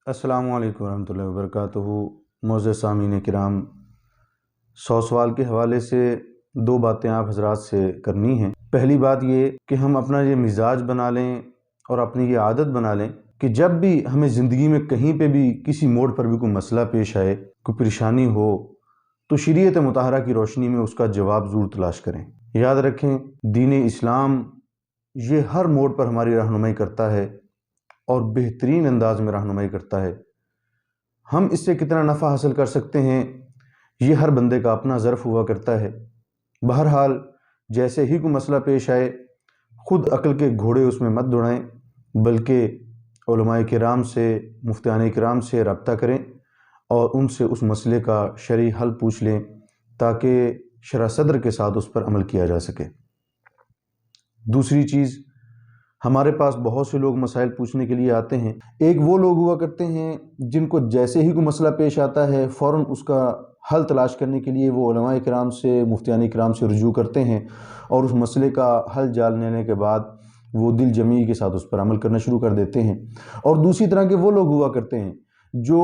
السلام علیکم ورحمۃ اللہ وبرکاتہ۔ معزز سامعین کرام، 100 سوال کے حوالے سے 2 باتیں آپ حضرات سے کرنی ہیں۔ پہلی بات یہ کہ ہم اپنا یہ مزاج بنا لیں اور اپنی یہ عادت بنا لیں کہ جب بھی ہمیں زندگی میں کہیں پہ بھی کسی موڑ پر بھی کوئی مسئلہ پیش آئے، کوئی پریشانی ہو، تو شریعت مطہرہ کی روشنی میں اس کا جواب ضرور تلاش کریں۔ یاد رکھیں، دین اسلام یہ ہر موڑ پر ہماری رہنمائی کرتا ہے اور بہترین انداز میں رہنمائی کرتا ہے۔ ہم اس سے کتنا نفع حاصل کر سکتے ہیں، یہ ہر بندے کا اپنا ظرف ہوا کرتا ہے۔ بہرحال جیسے ہی کوئی مسئلہ پیش آئے، خود عقل کے گھوڑے اس میں مت دوڑائیں، بلکہ علماء کرام سے، مفتیان کرام سے رابطہ کریں اور ان سے اس مسئلے کا شرعی حل پوچھ لیں تاکہ شرح صدر کے ساتھ اس پر عمل کیا جا سکے۔ دوسری چیز، ہمارے پاس بہت سے لوگ مسائل پوچھنے کے لیے آتے ہیں۔ ایک وہ لوگ ہوا کرتے ہیں جن کو جیسے ہی کوئی مسئلہ پیش آتا ہے فوراً اس کا حل تلاش کرنے کے لیے وہ علماء کرام سے، مفتیان کرام سے رجوع کرتے ہیں اور اس مسئلے کا حل جان لینے کے بعد وہ دل جمعی کے ساتھ اس پر عمل کرنا شروع کر دیتے ہیں۔ اور دوسری طرح کے وہ لوگ ہوا کرتے ہیں جو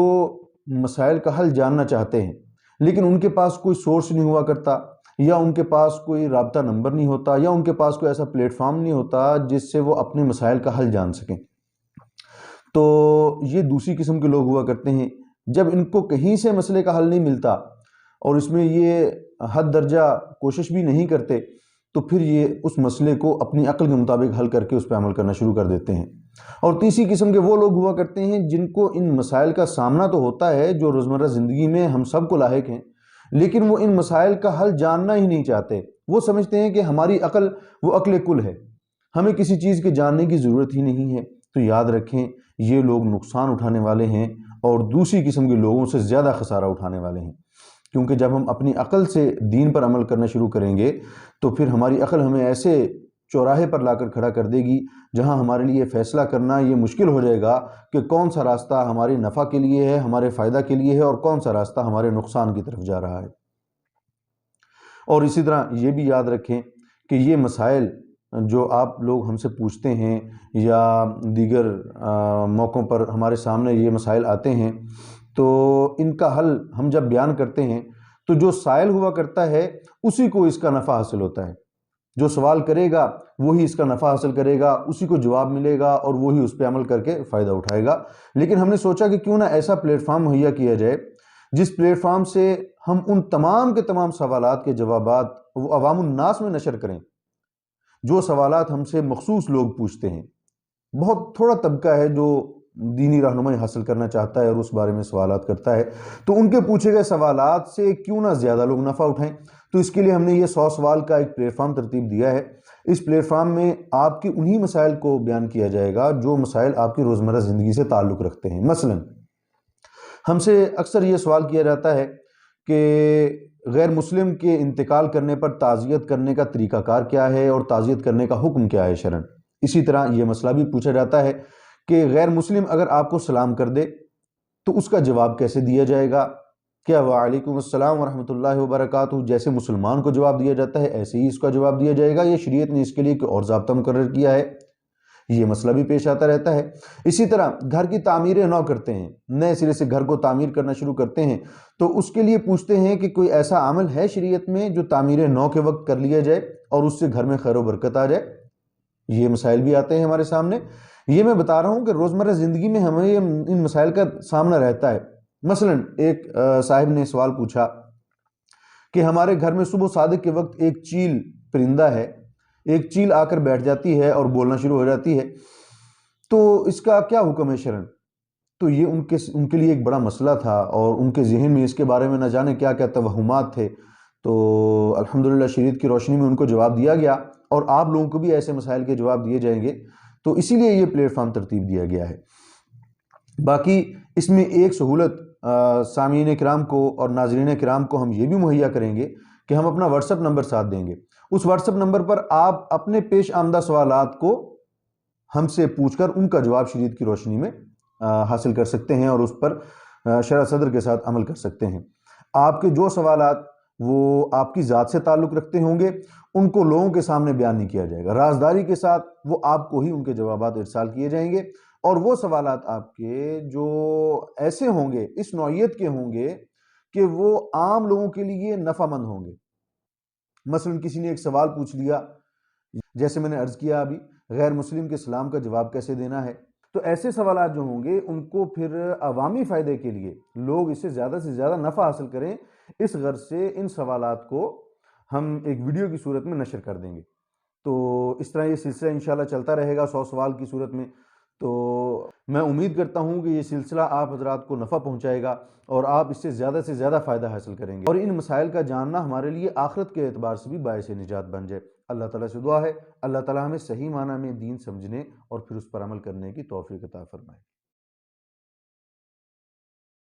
مسائل کا حل جاننا چاہتے ہیں لیکن ان کے پاس کوئی سورس نہیں ہوا کرتا، یا ان کے پاس کوئی رابطہ نمبر نہیں ہوتا، یا ان کے پاس کوئی ایسا پلیٹ فارم نہیں ہوتا جس سے وہ اپنے مسائل کا حل جان سکیں۔ تو یہ دوسری قسم کے لوگ ہوا کرتے ہیں۔ جب ان کو کہیں سے مسئلے کا حل نہیں ملتا اور اس میں یہ حد درجہ کوشش بھی نہیں کرتے تو پھر یہ اس مسئلے کو اپنی عقل کے مطابق حل کر کے اس پہ عمل کرنا شروع کر دیتے ہیں۔ اور تیسری قسم کے وہ لوگ ہوا کرتے ہیں جن کو ان مسائل کا سامنا تو ہوتا ہے جو روزمرہ زندگی میں ہم سب کو لاحق ہیں، لیکن وہ ان مسائل کا حل جاننا ہی نہیں چاہتے۔ وہ سمجھتے ہیں کہ ہماری عقل وہ عقل کل ہے، ہمیں کسی چیز کے جاننے کی ضرورت ہی نہیں ہے۔ تو یاد رکھیں، یہ لوگ نقصان اٹھانے والے ہیں اور دوسری قسم کے لوگوں سے زیادہ خسارہ اٹھانے والے ہیں، کیونکہ جب ہم اپنی عقل سے دین پر عمل کرنا شروع کریں گے تو پھر ہماری عقل ہمیں ایسے چوراہے پر لا کر کھڑا کر دے گی جہاں ہمارے لیے فیصلہ کرنا یہ مشکل ہو جائے گا کہ کون سا راستہ ہمارے نفع کے لیے ہے، ہمارے فائدہ کے لیے ہے، اور کون سا راستہ ہمارے نقصان کی طرف جا رہا ہے۔ اور اسی طرح یہ بھی یاد رکھیں کہ یہ مسائل جو آپ لوگ ہم سے پوچھتے ہیں یا دیگر موقعوں پر ہمارے سامنے یہ مسائل آتے ہیں، تو ان کا حل ہم جب بیان کرتے ہیں تو جو سائل ہوا کرتا ہے اسی کو اس کا نفع حاصل ہوتا ہے۔ جو سوال کرے گا وہی اس کا نفع حاصل کرے گا، اسی کو جواب ملے گا اور وہی اس پہ عمل کر کے فائدہ اٹھائے گا۔ لیکن ہم نے سوچا کہ کیوں نہ ایسا پلیٹ فارم مہیا کیا جائے جس پلیٹ فارم سے ہم ان تمام کے تمام سوالات کے جوابات وہ عوام الناس میں نشر کریں، جو سوالات ہم سے مخصوص لوگ پوچھتے ہیں۔ بہت تھوڑا طبقہ ہے جو دینی رہنمائی حاصل کرنا چاہتا ہے اور اس بارے میں سوالات کرتا ہے، تو ان کے پوچھے گئے سوالات سے کیوں نہ زیادہ لوگ نفع اٹھائیں۔ تو اس کے لیے ہم نے یہ 100 سوال کا ایک پلیٹ فارم ترتیب دیا ہے۔ اس پلیٹ فارم میں آپ کی انہی مسائل کو بیان کیا جائے گا جو مسائل آپ کی روزمرہ زندگی سے تعلق رکھتے ہیں۔ مثلا ہم سے اکثر یہ سوال کیا جاتا ہے کہ غیر مسلم کے انتقال کرنے پر تعزیت کرنے کا طریقہ کار کیا ہے اور تعزیت کرنے کا حکم کیا ہے شرعاً۔ اسی طرح یہ مسئلہ بھی پوچھا جاتا ہے کہ غیر مسلم اگر آپ کو سلام کر دے تو اس کا جواب کیسے دیا جائے گا؟ کیا وعلیکم السلام ورحمۃ اللہ وبرکاتہ جیسے مسلمان کو جواب دیا جاتا ہے ایسے ہی اس کا جواب دیا جائے گا، یا شریعت نے اس کے لیے کوئی اور ضابطہ مقرر کیا ہے؟ یہ مسئلہ بھی پیش آتا رہتا ہے۔ اسی طرح گھر کی تعمیر نو کرتے ہیں، نئے سرے سے گھر کو تعمیر کرنا شروع کرتے ہیں، تو اس کے لیے پوچھتے ہیں کہ کوئی ایسا عمل ہے شریعت میں جو تعمیر نو کے وقت کر لیا جائے اور اس سے گھر میں خیر و برکت آ جائے؟ یہ مسائل بھی آتے ہیں ہمارے سامنے۔ یہ میں بتا رہا ہوں کہ روزمرہ زندگی میں ہمیں ان مسائل کا سامنا رہتا ہے۔ مثلا ایک صاحب نے سوال پوچھا کہ ہمارے گھر میں صبح صادق کے وقت ایک چیل پرندہ ہے، ایک چیل آ کر بیٹھ جاتی ہے اور بولنا شروع ہو جاتی ہے، تو اس کا کیا حکم ہے شرعاً؟ تو یہ ان کے لیے ایک بڑا مسئلہ تھا اور ان کے ذہن میں اس کے بارے میں نہ جانے کیا کیا توہمات تھے۔ تو الحمدللہ شریعت کی روشنی میں ان کو جواب دیا گیا اور آپ لوگوں کو بھی ایسے مسائل کے جواب دیے جائیں گے، تو اسی لیے یہ پلیٹ فارم ترتیب دیا گیا ہے۔ باقی اس میں ایک سہولت سامعین کرام کو اور ناظرین کرام کو ہم یہ بھی مہیا کریں گے کہ ہم اپنا واٹس ایپ نمبر ساتھ دیں گے۔ اس واٹس ایپ نمبر پر آپ اپنے پیش آمدہ سوالات کو ہم سے پوچھ کر ان کا جواب شریعت کی روشنی میں حاصل کر سکتے ہیں اور اس پر شرح صدر کے ساتھ عمل کر سکتے ہیں۔ آپ کے جو سوالات وہ آپ کی ذات سے تعلق رکھتے ہوں گے ان کو لوگوں کے سامنے بیان نہیں کیا جائے گا، رازداری کے ساتھ وہ آپ کو ہی ان کے جوابات ارسال کیے جائیں گے اور وہ سوالات آپ کے جو ایسے ہوں گے، اس نوعیت کے ہوں گے کہ وہ عام لوگوں کے لیے نفع مند ہوں گے۔ مثلا کسی نے ایک سوال پوچھ لیا، جیسے میں نے عرض کیا ابھی، غیر مسلم کے سلام کا جواب کیسے دینا ہے، تو ایسے سوالات جو ہوں گے ان کو پھر عوامی فائدے کے لیے لوگ اس سے زیادہ نفع حاصل کریں، اس غرض سے ان سوالات کو ہم ایک ویڈیو کی صورت میں نشر کر دیں گے۔ تو اس طرح یہ سلسلہ انشاءاللہ چلتا رہے گا 100 سوال کی صورت میں۔ تو میں امید کرتا ہوں کہ یہ سلسلہ آپ حضرات کو نفع پہنچائے گا اور آپ اس سے زیادہ فائدہ حاصل کریں گے، اور ان مسائل کا جاننا ہمارے لیے آخرت کے اعتبار سے بھی باعث نجات بن جائے۔ اللہ تعالیٰ سے دعا ہے اللہ تعالیٰ ہمیں صحیح معنی میں دین سمجھنے اور پھر اس پر عمل کرنے کی توفیق عطا فرمائے۔